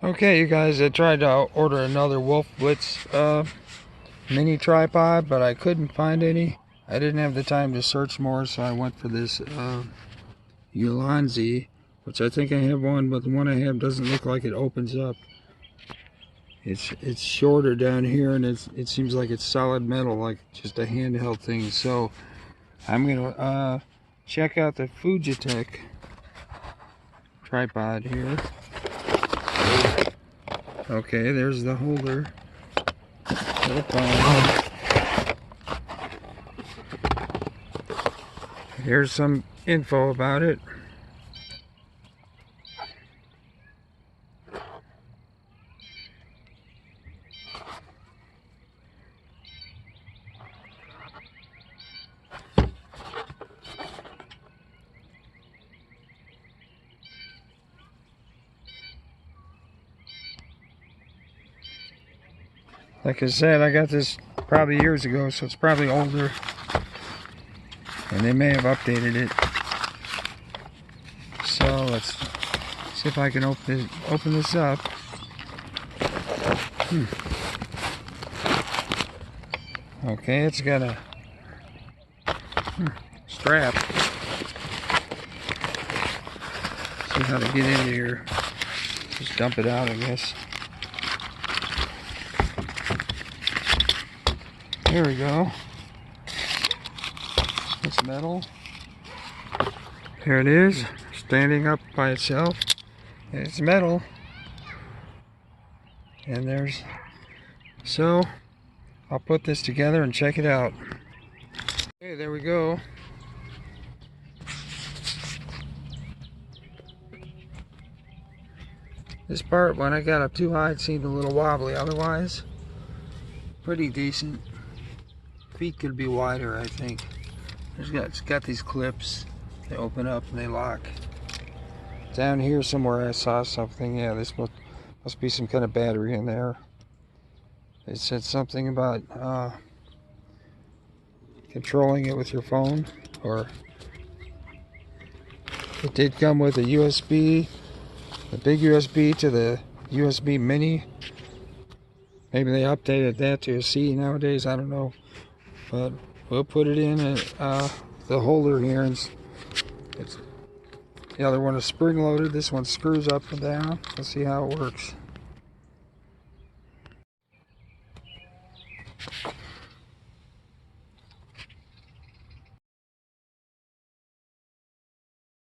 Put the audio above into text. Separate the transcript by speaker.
Speaker 1: Okay, you guys, I tried to order another Wolf Blitz mini tripod, but I couldn't find any. I didn't have the time to search more, so I went for this Ulanzi, which I think I have one, but the one I have doesn't look like it opens up. It's shorter down here, and it seems like it's solid metal, like just a handheld thing. So I'm gonna check out the Fujitec tripod here. Okay, there's the holder. Here's some info about it. Like I said, I got this probably years ago, so it's probably older. And they may have updated it. So let's see if I can open this up. Okay, it's got a strap. See how to get into here. Just dump it out, I guess. There we go. It's metal. Here it is, standing up by itself. It's metal. And there's... So, I'll put this together and check it out. Okay, there we go. This part, when I got up too high, it seemed a little wobbly. Otherwise, pretty decent. Feet could be wider, I think. It's got these clips. They open up and they lock. Down here somewhere I saw something. Yeah, this must be some kind of battery in there. It said something about controlling it with your phone, or it did come with a USB, the big USB to the USB mini. Maybe they updated that to a C nowadays, I don't know. But we'll put it in the holder here, and the other one is spring loaded. This one screws up and down. Let's see how it works.